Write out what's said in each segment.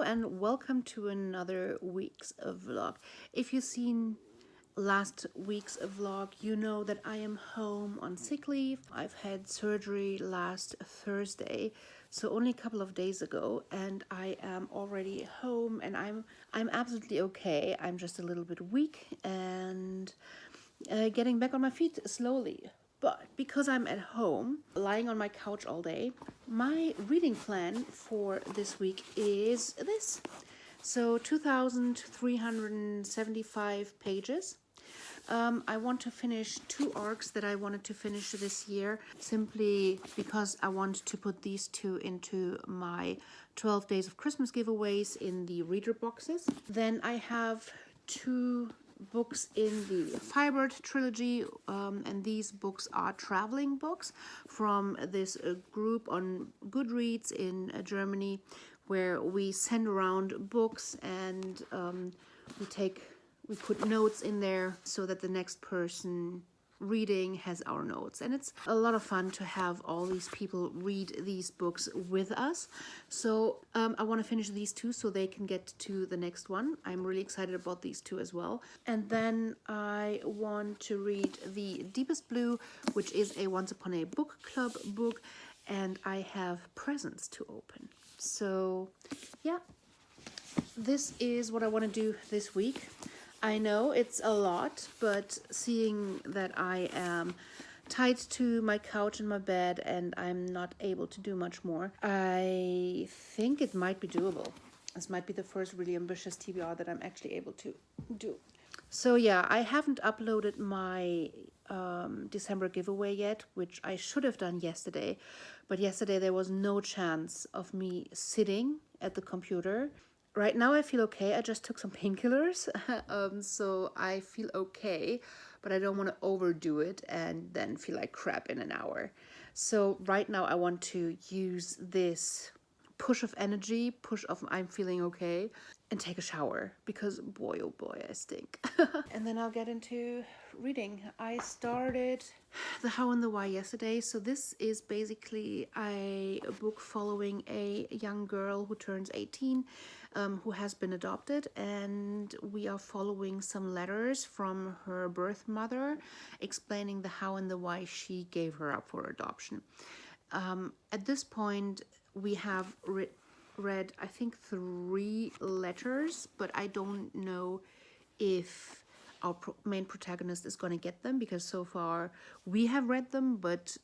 and welcome to another week's vlog. If you've seen last week's vlog, you know that I am home on sick leave. I've had surgery last Thursday, so only a couple of days ago, and I am already home and I'm absolutely okay. I'm just a little bit weak and getting back on my feet slowly. But because I'm at home, lying on my couch all day, my reading plan for this week is this. So 2,375 pages. I want to finish 2 arcs that I wanted to finish this year, simply because I want to put these 2 into my 12 Days of Christmas giveaways in the reader boxes. Then I have 2 books in the Fibered trilogy, and these books are traveling books from this group on Goodreads in Germany, where we send around books and we put notes in there so that the next person reading has our notes, and it's a lot of fun to have all these people read these books with us. So I want to finish these 2 so they can get to the next one. I'm really excited about these 2 as well. And then I want to read The Deepest Blue, which is a Once Upon a Book Club book, and I have presents to open. So yeah, this is what I want to do this week. I know it's a lot, but seeing that I am tied to my couch and my bed and I'm not able to do much more, I think it might be doable. This might be the first really ambitious TBR that I'm actually able to do. So yeah, I haven't uploaded my December giveaway yet, which I should have done yesterday. But yesterday there was no chance of me sitting at the computer. Right now I feel okay. I just took some painkillers, so I feel okay, but I don't want to overdo it and then feel like crap in an hour. So right now I want to use this push of energy, push of I'm feeling okay, and take a shower, because boy oh boy I stink. And then I'll get into reading. I started The How and the Why yesterday. So this is basically a book following a young girl who turns 18, who has been adopted, and we are following some letters from her birth mother explaining the how and the why she gave her up for adoption. At this point we have read I think 3 letters, but I don't know if our main protagonist is going to get them, because so far we have read them, but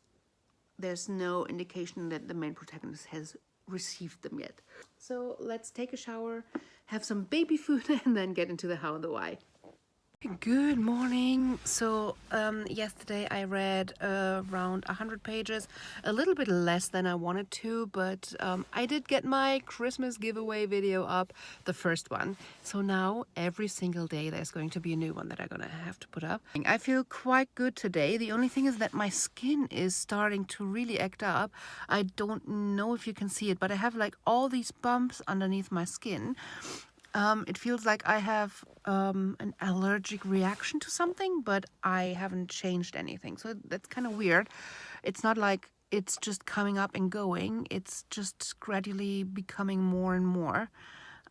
there's no indication that the main protagonist has received them yet. So let's take a shower, have some baby food, and then get into the how and the why. Good morning. So yesterday I read around 100 pages, a little bit less than I wanted to, but I did get my Christmas giveaway video up, the first one. So now every single day there's going to be a new one that I'm gonna have to put up. I feel quite good today. The only thing is that my skin is starting to really act up. I don't know if you can see it, but I have like all these bumps underneath my skin. It feels like I have an allergic reaction to something, but I haven't changed anything. So that's kind of weird. It's not like it's just coming up and going. It's just gradually becoming more and more.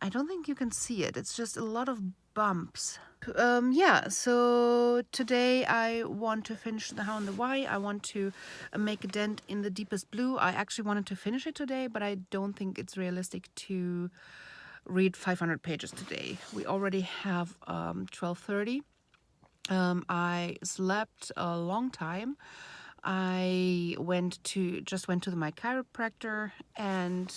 I don't think you can see it. It's just a lot of bumps. Yeah, so today I want to finish The How and the Why. I want to make a dent in The Deepest Blue. I actually wanted to finish it today, but I don't think it's realistic to read 500 pages today. We already have 12:30. I slept a long time. I just went to my chiropractor, and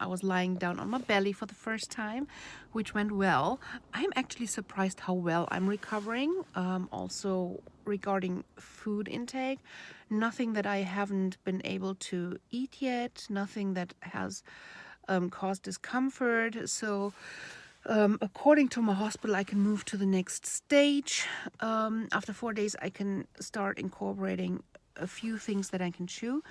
I was lying down on my belly for the first time, which went well. I'm actually surprised how well I'm recovering. Also regarding food intake, nothing that I haven't been able to eat yet, nothing that has cause discomfort. So according to my hospital, I can move to the next stage. After 4 days I can start incorporating a few things that I can chew,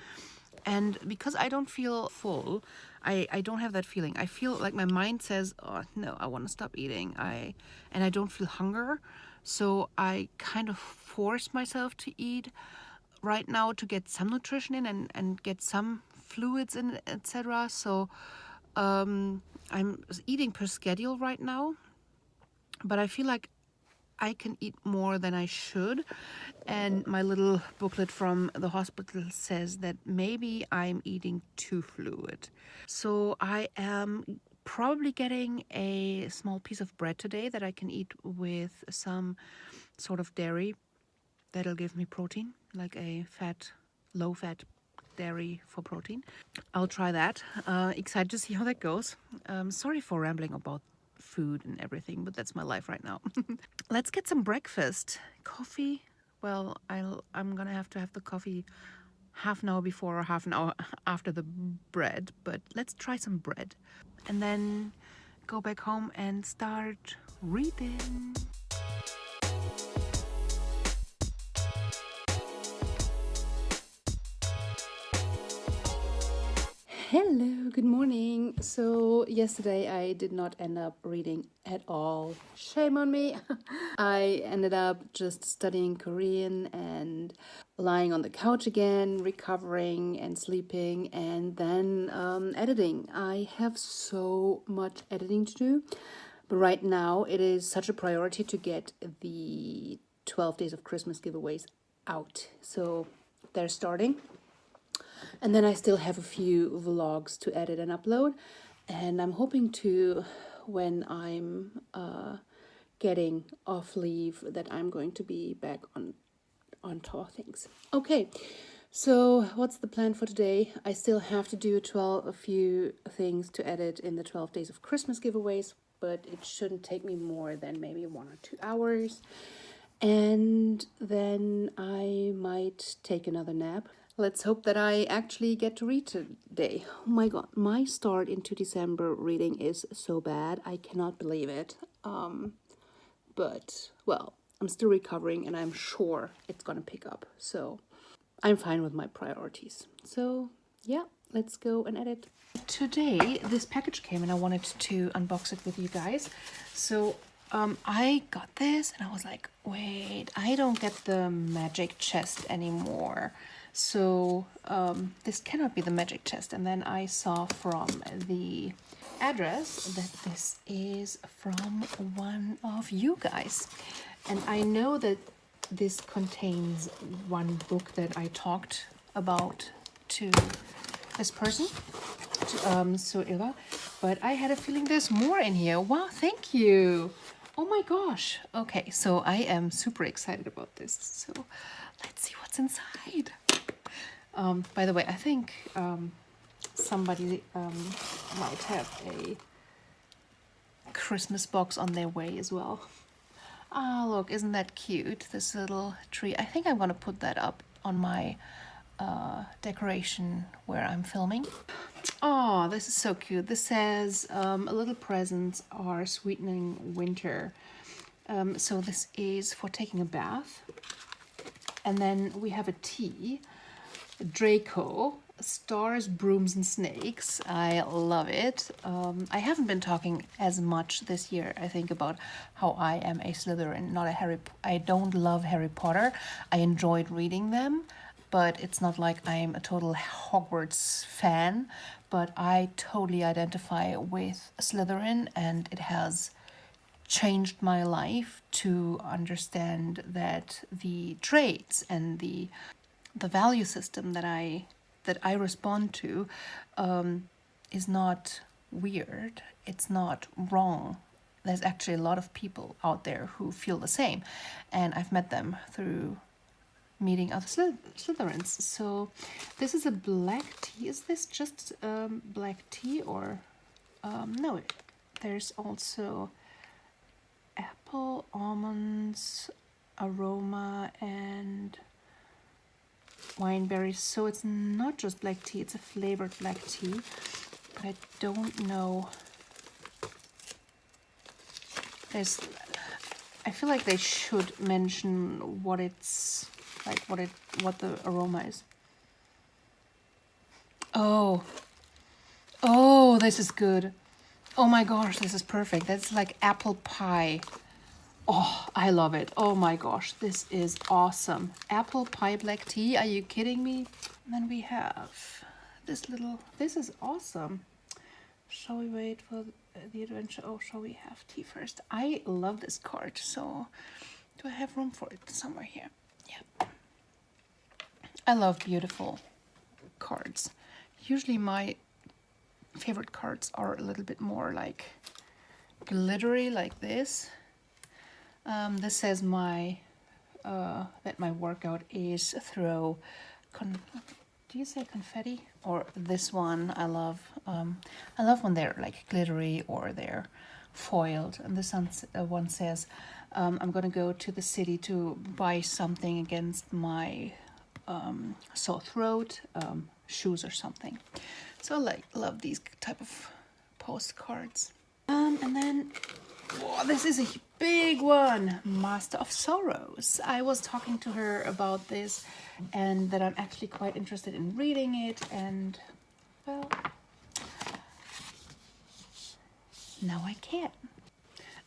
and because I don't feel full, I don't have that feeling. I feel like my mind says, oh no, I want to stop eating, and I don't feel hunger, so I kind of force myself to eat right now to get some nutrition in and get some fluids in, etc. So I'm eating per schedule right now, but I feel like I can eat more than I should. And my little booklet from the hospital says that maybe I'm eating too fluid. So I am probably getting a small piece of bread today that I can eat with some sort of dairy that'll give me protein, like a low fat dairy for protein. I'll try that. Excited to see how that goes. Sorry for rambling about food and everything, but that's my life right now. Let's get some breakfast. Coffee. Well, I'm gonna have to have the coffee half an hour before or half an hour after the bread, but let's try some bread. And then go back home and start reading. Hello, good morning. So yesterday I did not end up reading at all. Shame on me. I ended up just studying Korean and lying on the couch again, recovering and sleeping, and then editing. I have so much editing to do, but right now it is such a priority to get the 12 Days of Christmas giveaways out. So they're starting. And then I still have a few vlogs to edit and upload. And I'm hoping to, when I'm getting off leave, that I'm going to be back on top of things. Okay, so what's the plan for today? I still have to do a few things to edit in the 12 Days of Christmas giveaways, but it shouldn't take me more than maybe 1 or 2 hours. And then I might take another nap. Let's hope that I actually get to read today. Oh my god, my start into December reading is so bad. I cannot believe it. But, well, I'm still recovering and I'm sure it's gonna pick up. So I'm fine with my priorities. So yeah, let's go and edit. Today, this package came and I wanted to unbox it with you guys. So I got this and I was like, wait, I don't get the magic chest anymore. So this cannot be the magic chest. And then I saw from the address that this is from one of you guys. And I know that this contains one book that I talked about to this person, so Eva, but I had a feeling there's more in here. Wow, thank you. Oh my gosh. Okay, so I am super excited about this. So let's see what's inside. By the way, I think somebody might have a Christmas box on their way as well. Ah, look, isn't that cute? This little tree. I think I'm gonna put that up on my decoration where I'm filming. Oh, this is so cute. This says a little presents are sweetening winter. So this is for taking a bath. And then we have a tea. Draco, stars, brooms, and snakes. I love it. I haven't been talking as much this year, I think, about how I am a Slytherin, not a I don't love Harry Potter. I enjoyed reading them, but it's not like I'm a total Hogwarts fan. But I totally identify with Slytherin, and it has changed my life to understand that the traits and the value system that I respond to is not weird. It's not wrong. There's actually a lot of people out there who feel the same, and I've met them through meeting other Slytherins. So this is a black tea. Is this just black tea or no? There's also apple, almonds, aroma, and wine berries. So it's not just black tea, it's a flavored black tea, but I don't know. I feel like they should mention what it's like, what the aroma is. Oh, this is good. Oh my gosh, this is perfect. That's like apple pie. Oh, I love it. Oh my gosh, this is awesome. Apple pie black tea, are you kidding me? And then we have this is awesome. Shall we wait for the adventure? Oh, shall we have tea first? I love this card, so do I have room for it somewhere here? Yeah. I love beautiful cards. Usually my favorite cards are a little bit more like glittery, like this. This says that my workout is throw do you say confetti? Or this one I love when they're like glittery or they're foiled. And this one says I'm gonna go to the city to buy something against my sore throat, shoes or something. So I love these type of postcards. And then this is a big one, Master of Sorrows. I was talking to her about this and that I'm actually quite interested in reading it, and well, now I can.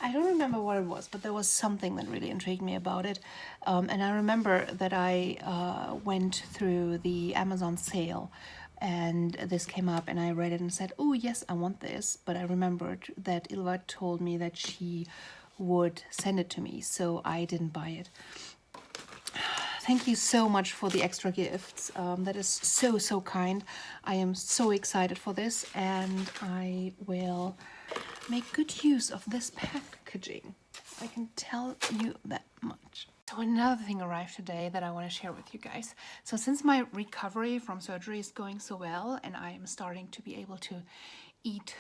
I don't remember what it was, but there was something that really intrigued me about it. And I remember that I went through the Amazon sale and this came up and I read it and said, oh yes, I want this. But I remembered that Ilva told me that she would send it to me, so I didn't buy it. Thank you so much for the extra gifts. That is so kind. I am so excited for this, and I will make good use of this packaging. I can tell you that much. So another thing arrived today that I want to share with you guys. So since my recovery from surgery is going so well and I am starting to be able to eat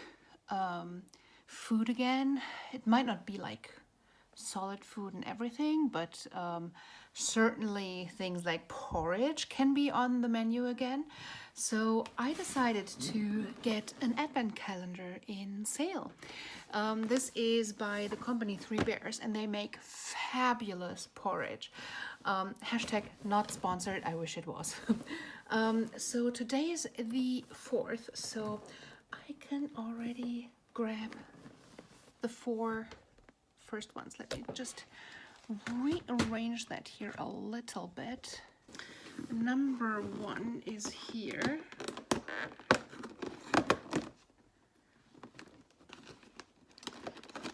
food again, it might not be like solid food and everything, but certainly things like porridge can be on the menu again. So I decided to get an advent calendar in sale. This is by the company Three Bears and they make fabulous porridge. Hashtag not sponsored, I wish it was. So today is the 4th, so I can already grab the 4 first ones. Let me just rearrange that here a little bit. Number 1 is here.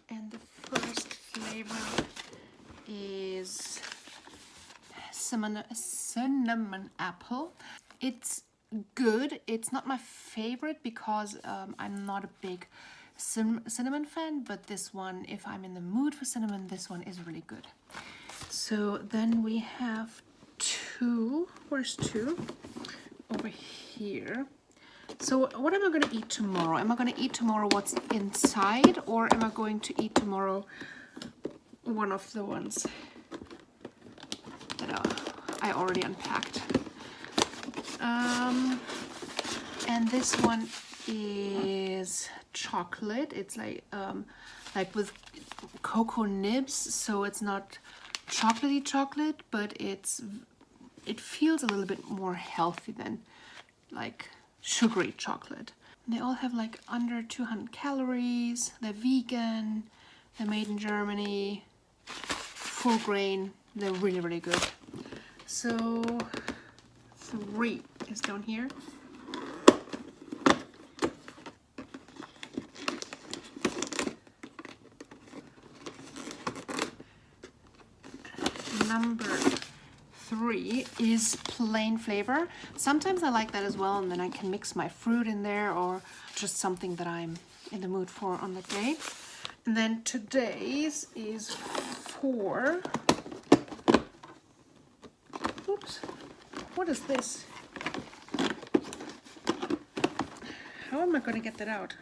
And the first flavor is cinnamon apple. It's good. It's not my favorite because I'm not a big cinnamon fan, but this one, if I'm in the mood for cinnamon, this one is really good. So then we have 2. Where's 2? Over here. So what am I going to eat tomorrow? Am I going to eat tomorrow what's inside, or am I going to eat tomorrow one of the ones that I already unpacked? And this one is chocolate. It's like with cocoa nibs, so it's not chocolatey chocolate, but it feels a little bit more healthy than like sugary chocolate. They all have like under 200 calories. They're vegan. They're made in Germany. Full grain. They're really good. So 3 is down here. Number 3 is plain flavor. Sometimes I like that as well, and then I can mix my fruit in there or just something that I'm in the mood for on the day. And then today's is 4. Oops, what is this? How am I going to get that out?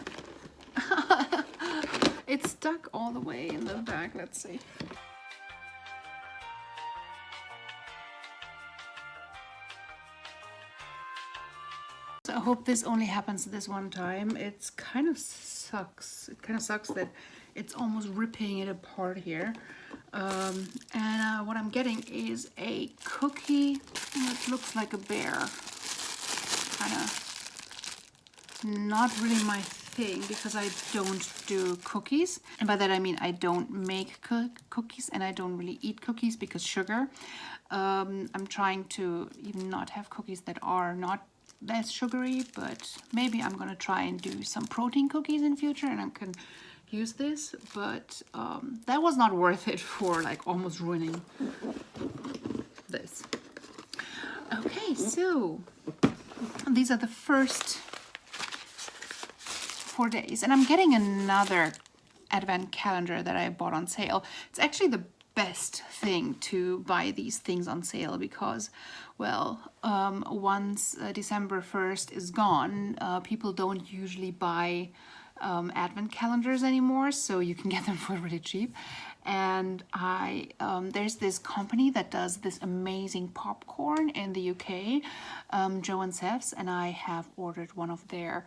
It's stuck all the way in the back. Let's see. I hope this only happens this one time. It's kind of sucks. It kind of sucks that it's almost ripping it apart here. And what I'm getting is a cookie that looks like a bear. Kind of not really my thing because I don't do cookies. And by that I mean I don't make cookies, and I don't really eat cookies because sugar. I'm trying to even not have cookies that are not less sugary, but maybe I'm gonna try and do some protein cookies in future and I can use this, but that was not worth it for like almost ruining this. Okay, so these are the first 4 days, and I'm getting another advent calendar that I bought on sale. It's actually the best thing to buy these things on sale because, well, once December 1st is gone, people don't usually buy advent calendars anymore, so you can get them for really cheap. And there's this company that does this amazing popcorn in the UK, Joe and Seth's, and I have ordered one of their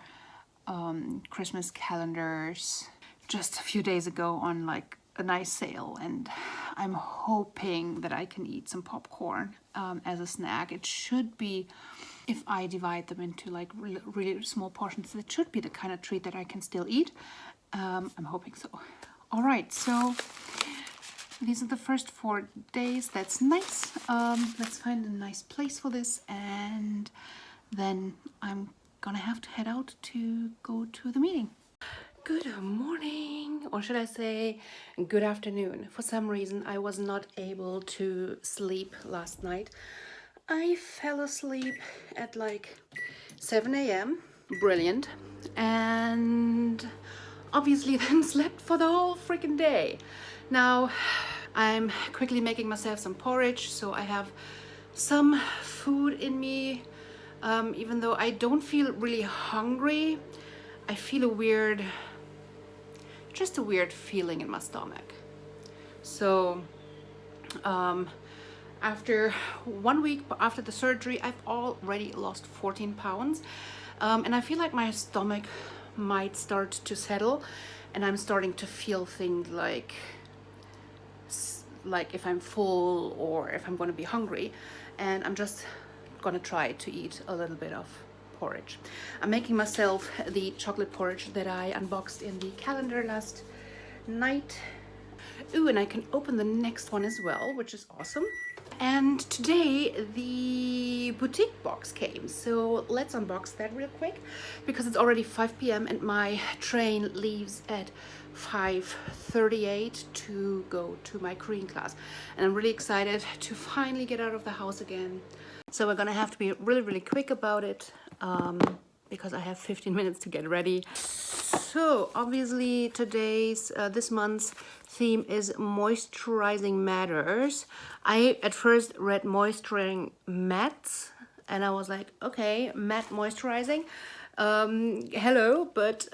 Christmas calendars just a few days ago on like a nice sale, and I'm hoping that I can eat some popcorn as a snack. It should be, if I divide them into like really small portions, it should be the kind of treat that I can still eat. I'm hoping so. All right, so these are the first 4 days. That's nice. Let's find a nice place for this, and then I'm gonna have to head out to go to the meeting. Good morning, or should I say good afternoon. For some reason I was not able to sleep last night. I fell asleep at like 7 a.m. Brilliant. And obviously then slept for the whole freaking day. Now I'm quickly making myself some porridge, so I have some food in me. Even though I don't feel really hungry, I feel just a weird feeling in my stomach. So after 1 week after the surgery, I've already lost 14 pounds. And I feel like my stomach might start to settle, and I'm starting to feel things like if I'm full or if I'm going to be hungry, and I'm just gonna try to eat a little bit of porridge. I'm making myself the chocolate porridge that I unboxed in the calendar last night. Ooh, and I can open the next one as well, which is awesome. And today the boutique box came, so let's unbox that real quick because it's already 5 p.m. and my train leaves at 5:38 to go to my Korean class, and I'm really excited to finally get out of the house again. So we're gonna have to be really quick about it because I have 15 minutes to get ready. So obviously this month's theme is moisturizing matters. I at first read moisturizing mattes and I was like, okay, matte moisturizing. Hello, but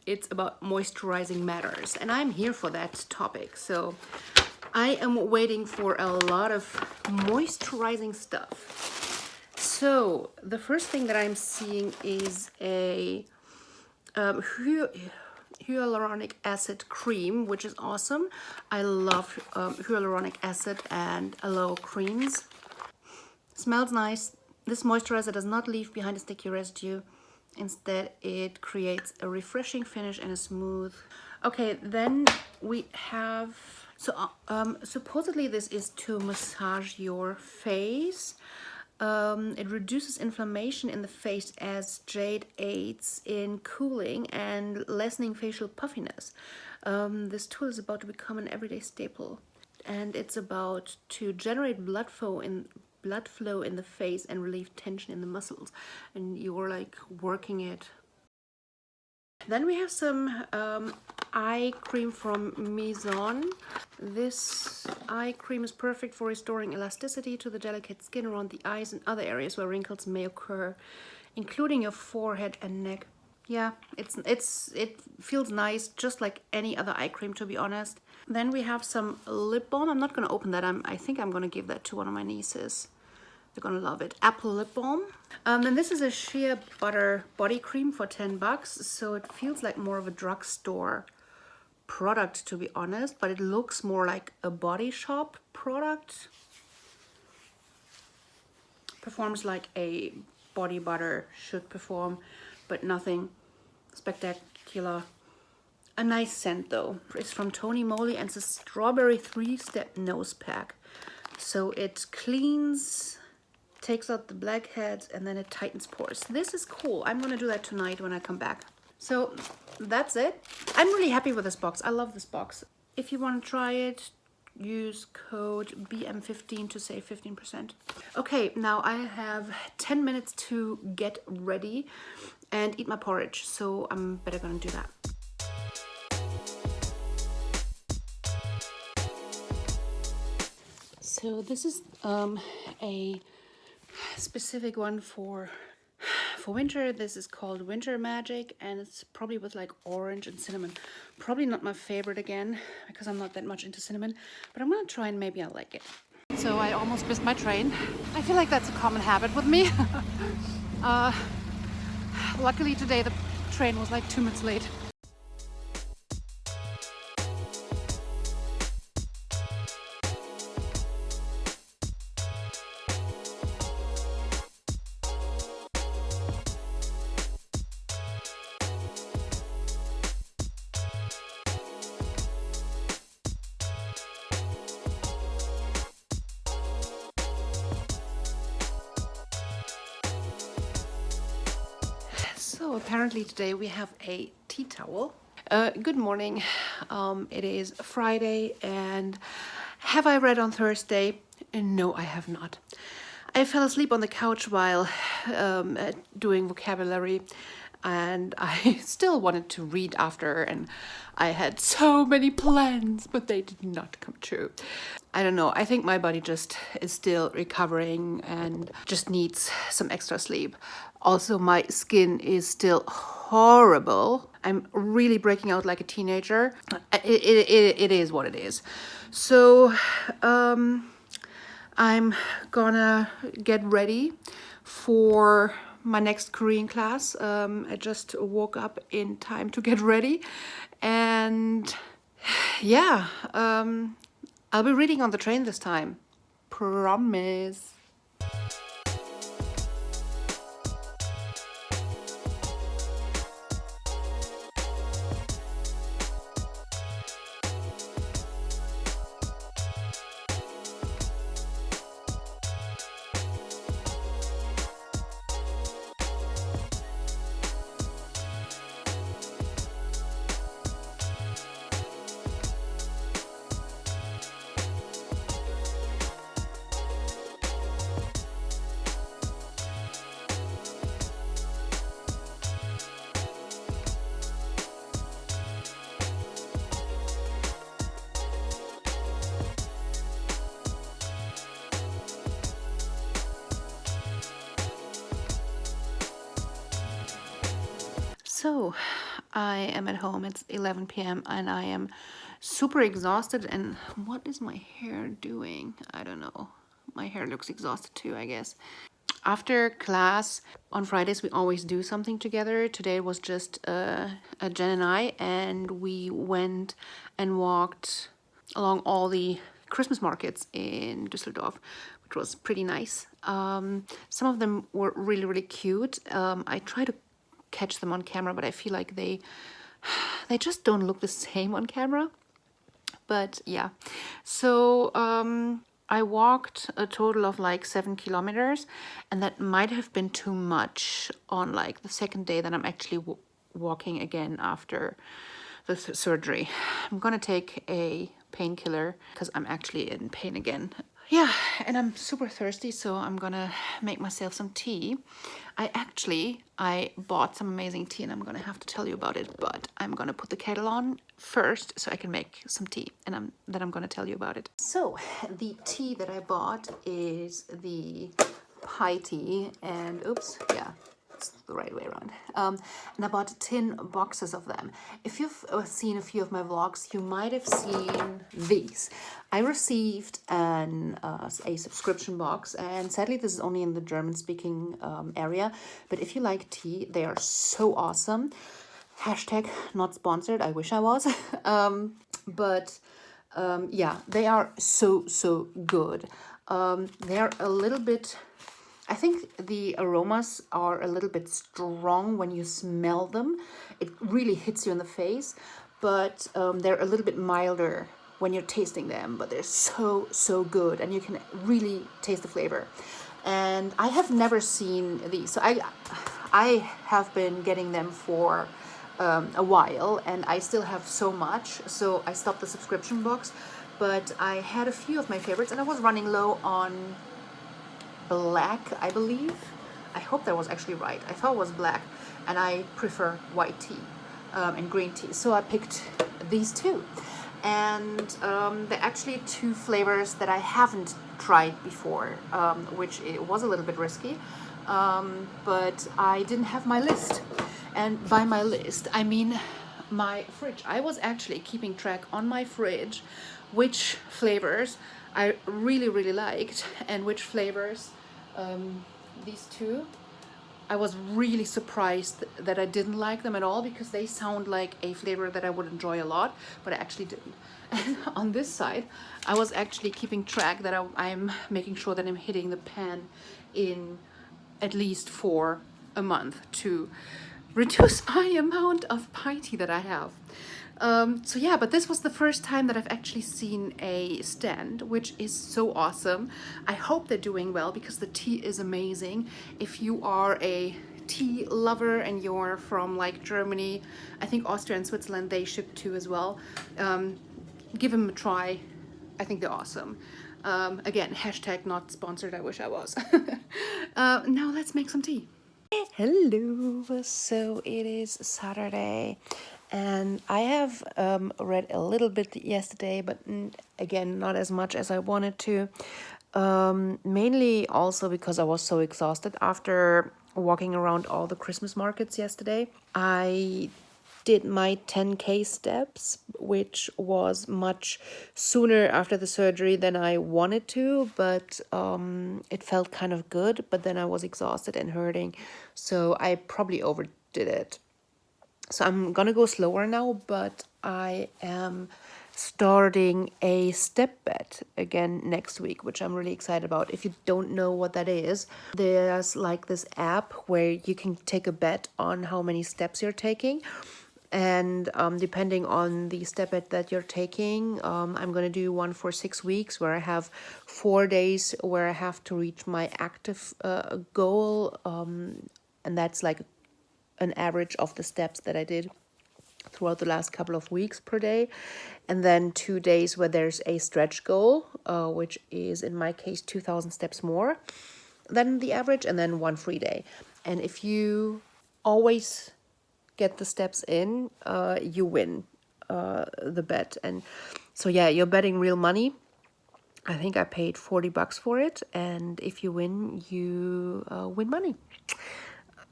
it's about moisturizing matters, and I'm here for that topic. So I am waiting for a lot of moisturizing stuff. So the first thing that I'm seeing is a hyaluronic acid cream, which is awesome. I love hyaluronic acid and aloe creams. Smells nice. This moisturizer does not leave behind a sticky residue. Instead, it creates a refreshing finish and a smooth. Okay, then we have, supposedly this is to massage your face. It reduces inflammation in the face as jade aids in cooling and lessening facial puffiness. This tool is about to become an everyday staple, and it's about to generate blood flow in the face and relieve tension in the muscles, and you're like working it. Then we have some eye cream from Maison. This eye cream is perfect for restoring elasticity to the delicate skin around the eyes and other areas where wrinkles may occur, including your forehead and neck. Yeah, it feels nice, just like any other eye cream, to be honest. Then we have some lip balm. I'm not going to open that. I think I'm going to give that to one of my nieces. They're gonna love it. Apple lip balm. And this is a shea butter body cream for $10. So it feels like more of a drugstore product, to be honest, but it looks more like a Body Shop product. Performs like a body butter should perform, but nothing spectacular. A nice scent though. It's from Tony Moly and it's a strawberry 3-step nose pack. So it cleans, takes out the blackheads, and then it tightens pores. This is cool. I'm gonna do that tonight when I come back. So that's it. I'm really happy with this box. I love this box. If you want to try it, use code BM15 to save 15%. Okay, now I have 10 minutes to get ready and eat my porridge, so I'm better gonna do that. So this is a specific one for winter. This is called Winter Magic, and it's probably with like orange and cinnamon. Probably not my favorite again, because I'm not that much into cinnamon, but I'm gonna try and maybe I'll like it. So I almost missed my train. I feel like that's a common habit with me. Luckily today the train was like 2 minutes late. So apparently today we have a tea towel. Good morning. It is Friday, and have I read on Thursday? No, I have not. I fell asleep on the couch while doing vocabulary, and I still wanted to read after, and I had so many plans, but they did not come true. I don't know, I think my body just is still recovering and just needs some extra sleep. Also, my skin is still horrible. I'm really breaking out like a teenager. It is what it is. So I'm gonna get ready for my next Korean class. I just woke up in time to get ready, and yeah, I'll be reading on the train this time. Promise. So I am at home. It's 11 p.m. and I am super exhausted. And what is my hair doing? I don't know. My hair looks exhausted too, I guess. After class on Fridays, we always do something together. Today was just Jen and I, and we went and walked along all the Christmas markets in Düsseldorf, which was pretty nice. Some of them were really, really cute. I try to catch them on camera, but I feel like they just don't look the same on camera. But yeah, so I walked a total of like 7 kilometers, and that might have been too much on like the second day that I'm actually walking again after the surgery. I'm gonna take a painkiller because I'm actually in pain again. Yeah, and I'm super thirsty, so I'm gonna make myself some tea. I bought some amazing tea, and I'm gonna have to tell you about it, but I'm gonna put the kettle on first so I can make some tea, and then I'm gonna tell you about it. So the tea that I bought is the pie tea, and oops, yeah, it's the right way around. And I bought 10 boxes of them. If you've seen a few of my vlogs, you might have seen these. I received a subscription box, and sadly this is only in the German-speaking area, but if you like tea, they are so awesome. Hashtag not sponsored, I wish I was. Yeah, they are so good. They're a little bit, I think the aromas are a little bit strong when you smell them. It really hits you in the face, but they're a little bit milder when you're tasting them, but they're so good, and you can really taste the flavor. and I have never seen these. So I have been getting them for a while, and I still have so much, so I stopped the subscription box. But I had a few of my favorites, and I was running low on black, I believe. I hope that was actually right. I thought it was black, and I prefer white tea and green tea, so I picked these two. And they're actually two flavors that I haven't tried before, which it was a little bit risky, but I didn't have my list. And by my list, I mean my fridge. I was actually keeping track on my fridge which flavors I really, really liked, and which flavors, these two, I was really surprised that I didn't like them at all, because they sound like a flavor that I would enjoy a lot, but I actually didn't. And on this side, I was actually keeping track that I'm making sure that I'm hitting the pan in at least for a month to reduce my amount of pie tea that I have. So yeah, but this was the first time that I've actually seen a stand, which is so awesome. I hope they're doing well, because the tea is amazing. If you are a tea lover and you're from like Germany, I think Austria and Switzerland, they ship too as well. Give them a try. I think they're awesome. Again, hashtag not sponsored. I wish I was. Now let's make some tea. Hello, so it is Saturday, and I have read a little bit yesterday, but again, not as much as I wanted to, mainly also because I was so exhausted after walking around all the Christmas markets yesterday. I did my 10K steps, which was much sooner after the surgery than I wanted to, but it felt kind of good, but then I was exhausted and hurting, so I probably overdid it. So I'm gonna go slower now, but I am starting a step bet again next week, which I'm really excited about. If you don't know what that is, there's like this app where you can take a bet on how many steps you're taking. And depending on the step that you're taking, I'm going to do one for 6 weeks where I have 4 days where I have to reach my active goal. And that's like an average of the steps that I did throughout the last couple of weeks per day. And then 2 days where there's a stretch goal, which is in my case 2,000 steps more than the average, and then 1 free day. And if you always get the steps in, you win the bet. And so yeah, you're betting real money. I think I paid $40 for it, and if you win, you win money.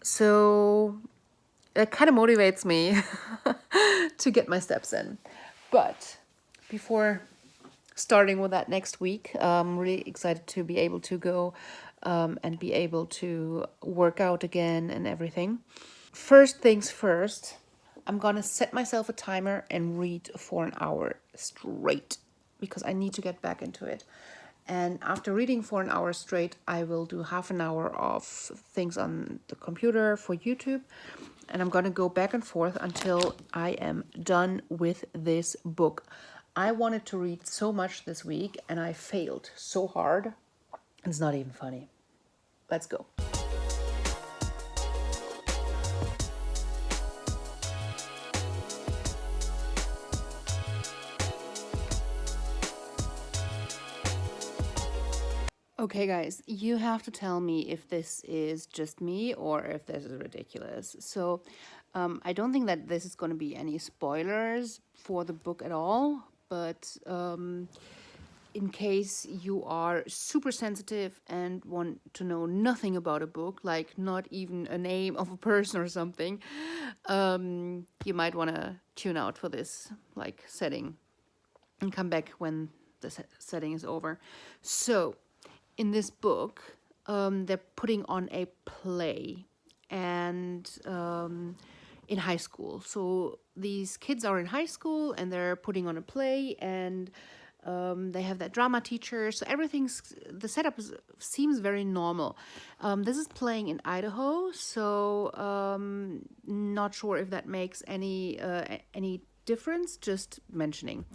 So it kind of motivates me to get my steps in. But before starting with that next week, I'm really excited to be able to go and be able to work out again and everything. First things first, I'm gonna set myself a timer and read for an hour straight, because I need to get back into it. And after reading for an hour straight, I will do half an hour of things on the computer for YouTube. And I'm gonna go back and forth until I am done with this book. I wanted to read so much this week, and I failed so hard. It's not even funny. Let's go. Okay, guys, you have to tell me if this is just me or if this is ridiculous. So I don't think that this is going to be any spoilers for the book at all, but in case you are super sensitive and want to know nothing about a book, like not even a name of a person or something, you might want to tune out for this like setting and come back when the setting is over. So in this book, they're putting on a play, and in high school. So these kids are in high school and they're putting on a play, and they have that drama teacher. So the setup seems very normal. This is playing in Idaho, so not sure if that makes any difference, just mentioning.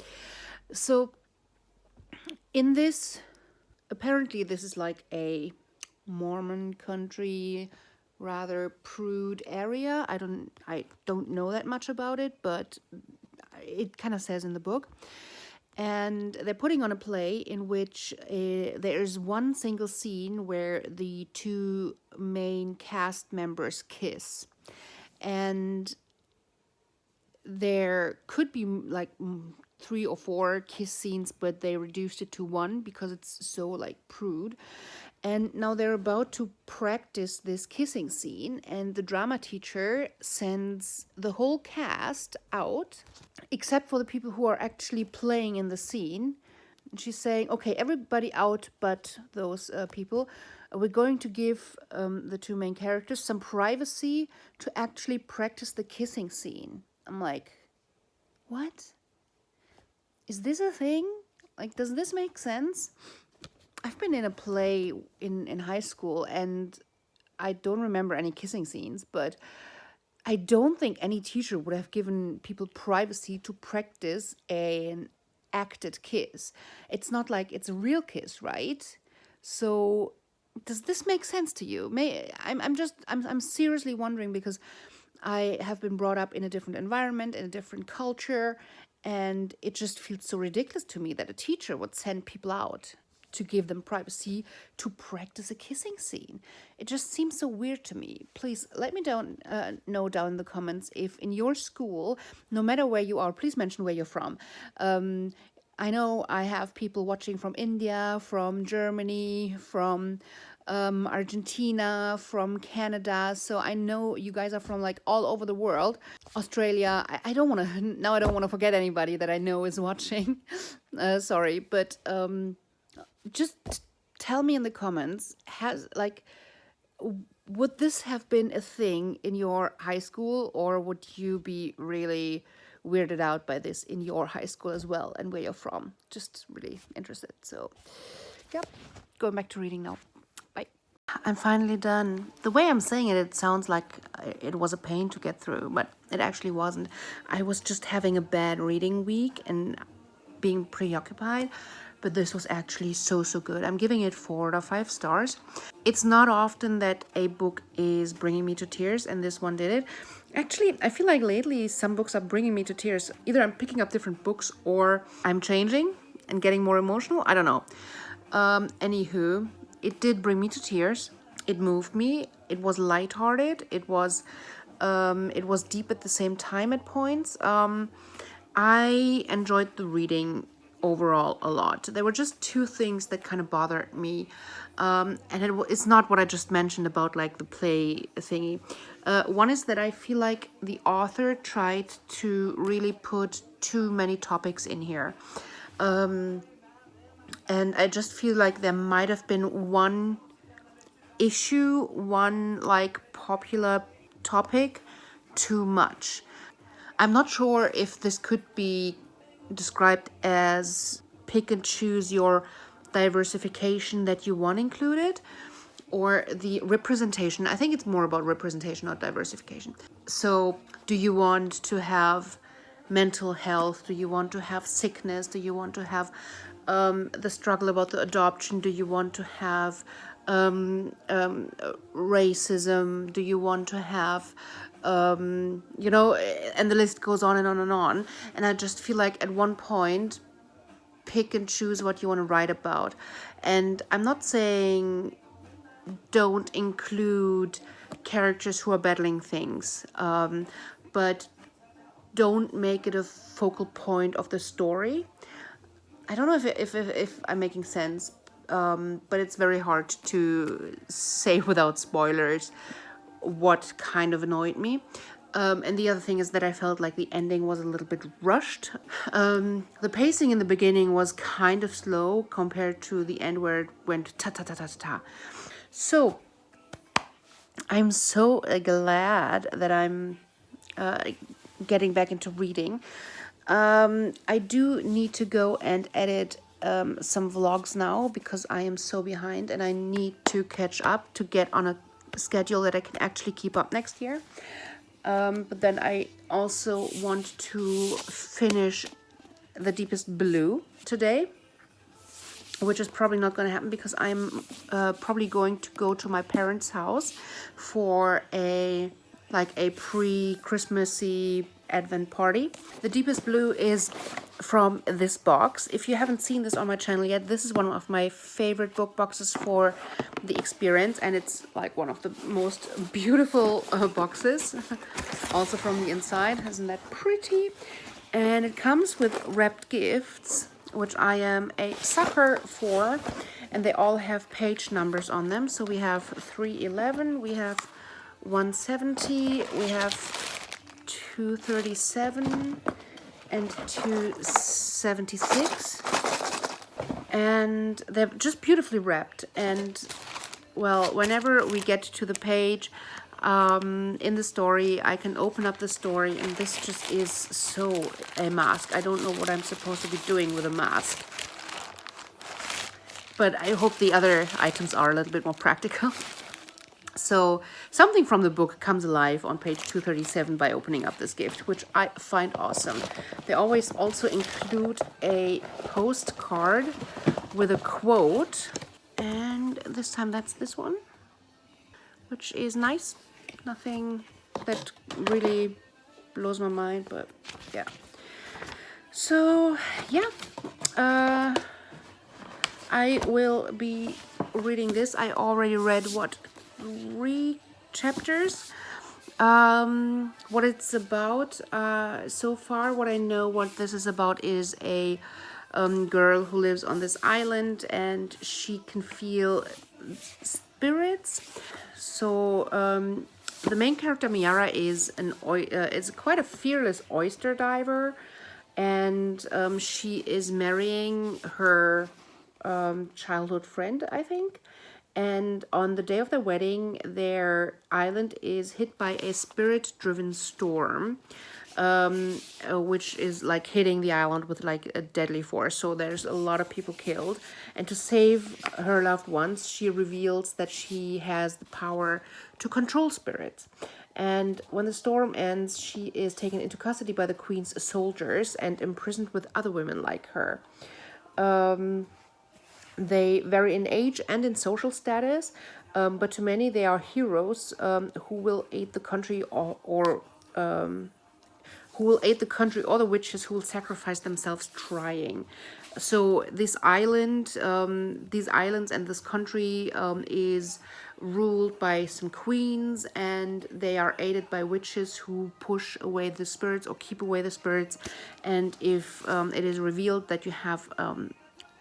So in this, apparently this is like a Mormon country, rather prude area. I don't know that much about it, but it kind of says in the book. And they're putting on a play in which there is one single scene where the two main cast members kiss. And there could be like 3 or 4 kiss scenes, but they reduced it to 1 because it's so like prude. And now they're about to practice this kissing scene, and the drama teacher sends the whole cast out, except for the people who are actually playing in the scene. And she's saying, okay, everybody out but those people. We're going to give the 2 main characters some privacy to actually practice the kissing scene. I'm like, what? Is this a thing? Like, does this make sense? I've been in a play in high school, and I don't remember any kissing scenes, but I don't think any teacher would have given people privacy to practice an acted kiss. It's not like it's a real kiss, right? So does this make sense to you? I'm seriously wondering, because I have been brought up in a different environment, in a different culture, and it just feels so ridiculous to me that a teacher would send people out to give them privacy to practice a kissing scene. It just seems so weird to me. Please let me know down in the comments if in your school, no matter where you are, please mention where you're from. I know I have people watching from India, from Germany, from Argentina, from Canada. So I know you guys are from like all over the world. Australia. I don't want to forget anybody that I know is watching. Sorry, but just tell me in the comments, would this have been a thing in your high school, or would you be really weirded out by this in your high school as well, and where you're from? Just really interested. So, yep, going back to reading now. Bye. I'm finally done. The way I'm saying it, it sounds like it was a pain to get through, but it actually wasn't. I was just having a bad reading week and being preoccupied. But this was actually so good. I'm giving it 4 out of 5 stars. It's not often that a book is bringing me to tears, and this one did it. Actually, I feel like lately some books are bringing me to tears. Either I'm picking up different books or I'm changing and getting more emotional. I don't know. Anywho, it did bring me to tears. It moved me. It was lighthearted. It was deep at the same time at points. I enjoyed the reading overall a lot. There were just 2 things that kind of bothered me, and it's not what I just mentioned about like the play thingy. One is that I feel like the author tried to really put too many topics in here, and I just feel like there might have been one issue, one like popular topic too much. I'm not sure if this could be described as pick and choose your diversification that you want included, or the representation. I think it's more about representation, not diversification. So do you want to have mental health? Do you want to have sickness? Do you want to have the struggle about the adoption? Do you want to have racism? Do you want to have and the list goes on and on and on. And I just feel like at one point, pick and choose what you want to write about. And I'm not saying don't include characters who are battling things, but don't make it a focal point of the story. I don't know if I'm making sense, but it's very hard to say without spoilers what kind of annoyed me. And the other thing is that I felt like the ending was a little bit rushed. The pacing in the beginning was kind of slow compared to the end where it went ta-ta-ta-ta-ta. So I'm so glad that I'm getting back into reading. I do need to go and edit some vlogs now because I am so behind, and I need to catch up to get on a schedule that I can actually keep up next year. But then I also want to finish The Deepest Blue today. which is probably not going to happen because I'm probably going to go to my parents' house for a pre-Christmassy Advent party. The Deepest Blue is from this box. If you haven't seen this on my channel yet, this is one of my favorite book boxes for the experience, and it's like one of the most beautiful boxes. Also from the inside, isn't that pretty? And it comes with wrapped gifts, which I am a sucker for, and they all have page numbers on them. So we have 311, we have 170, we have 237 and 276, and they're just beautifully wrapped. And well, whenever we get to the page in the story, I can open up the story, and this just is so a mask. I don't know what I'm supposed to be doing with a mask, but I hope the other items are a little bit more practical. So something from the book comes alive on page 237 by opening up this gift, which I find awesome. They always also include a postcard with a quote, and this time that's this one, which is nice. Nothing that really blows my mind, but yeah. So yeah, I will be reading this. I already read 3 chapters. What it's about so far, what I know what this is about is a girl who lives on this island, and she can feel spirits. So the main character Miara is is quite a fearless oyster diver, and she is marrying her childhood friend, I think. And on the day of the wedding, their island is hit by a spirit-driven storm, which is like hitting the island with like a deadly force. So there's a lot of people killed. And to save her loved ones, she reveals that she has the power to control spirits. And when the storm ends, she is taken into custody by the queen's soldiers and imprisoned with other women like her. They vary in age and in social status, but to many they are heroes who will aid the country or the witches who will sacrifice themselves trying. So this island, these islands and this country is ruled by some queens, and they are aided by witches who push away the spirits or keep away the spirits. And if it is revealed that you have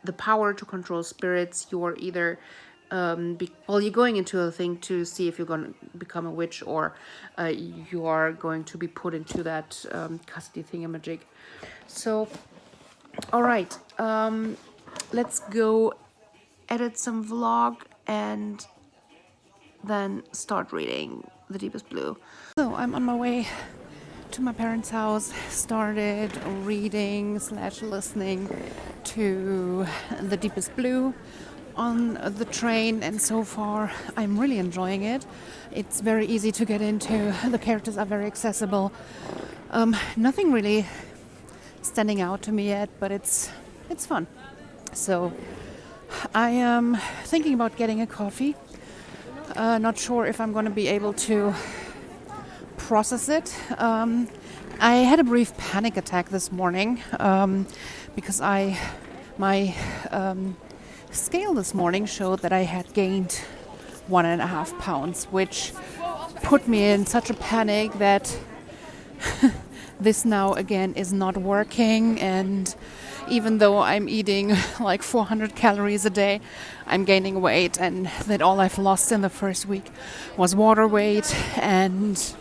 the power to control spirits, you're either you're going into a thing to see if you're going to become a witch, or you are going to be put into that custody thingamajig. So all right, let's go edit some vlog and then start reading The Deepest Blue. So I'm on my way to my parents' house, started reading / listening to The Deepest Blue on the train, and so far I'm really enjoying it. It's very easy to get into, the characters are very accessible. Nothing really standing out to me yet, but it's fun. So I am thinking about getting a coffee. Not sure if I'm going to be able to process it. I had a brief panic attack this morning because my scale this morning showed that I had gained 1.5 pounds, which put me in such a panic that this now again is not working. And even though I'm eating like 400 calories a day, I'm gaining weight, and that all I've lost in the first week was water weight, and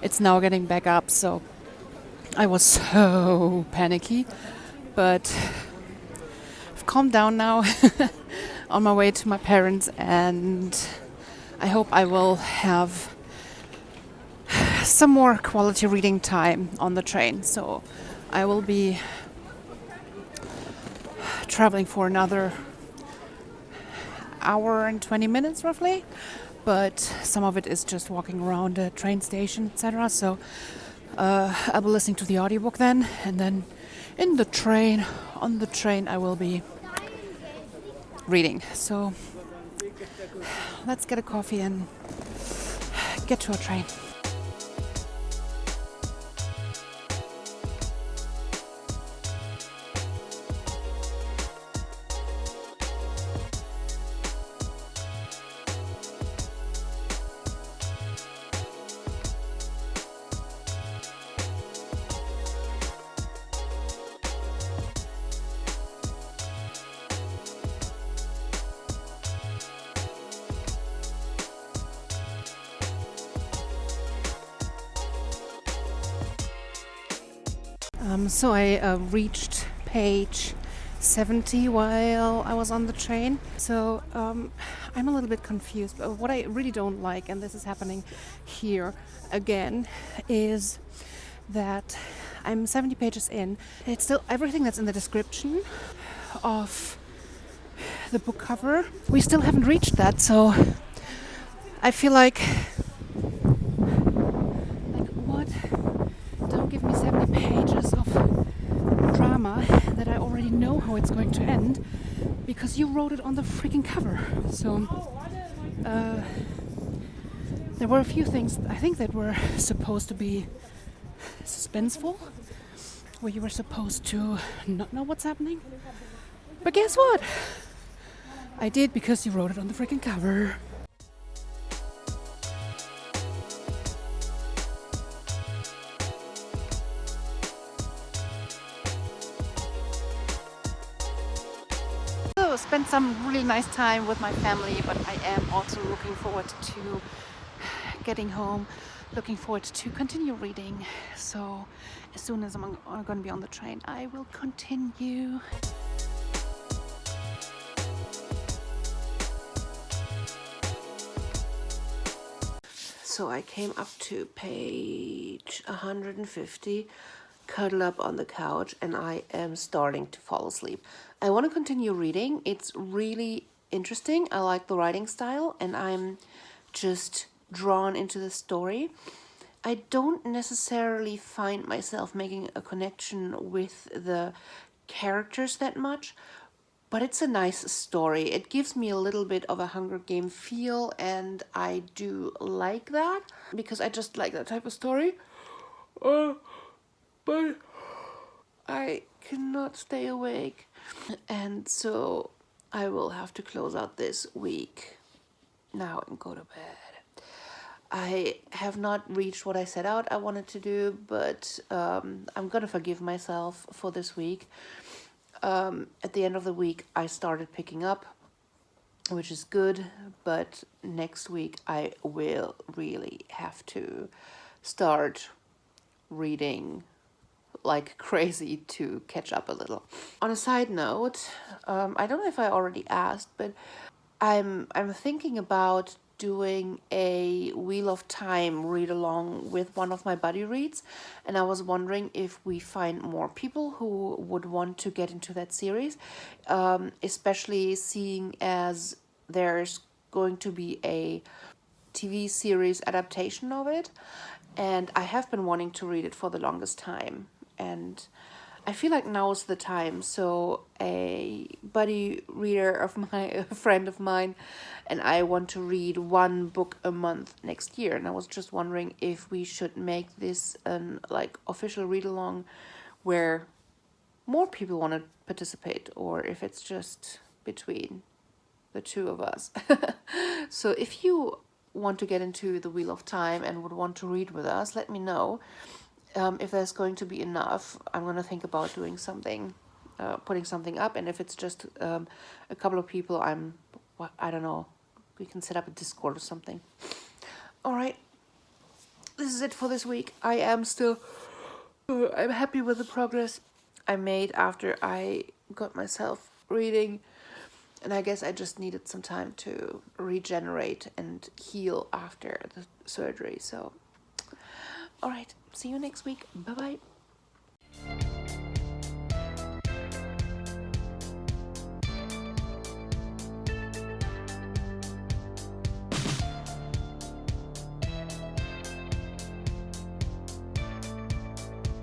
it's now getting back up. So I was so panicky, but I've calmed down now on my way to my parents, and I hope I will have some more quality reading time on the train. So I will be traveling for another hour and 20 minutes roughly, but some of it is just walking around the train station, etc. So I'll be listening to the audiobook then, and then on the train I will be reading. So let's get a coffee and get to our train. So I reached page 70 while I was on the train. So I'm a little bit confused. But what I really don't like, and this is happening here again, is that I'm 70 pages in. It's still everything that's in the description of the book cover. We still haven't reached that, so I feel like what? Don't give me 70 pages of drama that I already know how it's going to end because you wrote it on the freaking cover. So there were a few things I think that were supposed to be suspenseful, where you were supposed to not know what's happening. But guess what? I did because you wrote it on the freaking cover. So spent some really nice time with my family, but I am also looking forward to getting home, looking forward to continue reading. So as soon as I'm going to be on the train, I will continue. So I came up to page 150, cuddled up on the couch, and I am starting to fall asleep. I want to continue reading. It's really interesting. I like the writing style, and I'm just drawn into the story. I don't necessarily find myself making a connection with the characters that much, but it's a nice story. It gives me a little bit of a Hunger Game feel, and I do like that because I just like that type of story. But I cannot stay awake, and so I will have to close out this week now and go to bed. I have not reached what I set out I wanted to do, but I'm gonna forgive myself for this week. At the end of the week, I started picking up, which is good, but next week I will really have to start reading like crazy to catch up a little. On a side note, I don't know if I already asked, but I'm thinking about doing a Wheel of Time read along with one of my buddy reads, and I was wondering if we find more people who would want to get into that series, especially seeing as there's going to be a TV series adaptation of it, and I have been wanting to read it for the longest time, and I feel like now's the time. So a buddy reader of a friend of mine, and I want to read one book a month next year, and I was just wondering if we should make this an like official read along where more people want to participate, or if it's just between the two of us. So if you want to get into the Wheel of Time and would want to read with us, let me know. If there's going to be enough, I'm going to think about doing something, putting something up. And if it's just a couple of people, I don't know, we can set up a Discord or something. All right, this is it for this week. I'm happy with the progress I made after I got myself reading. And I guess I just needed some time to regenerate and heal after the surgery. So, all right. See you next week. Bye-bye.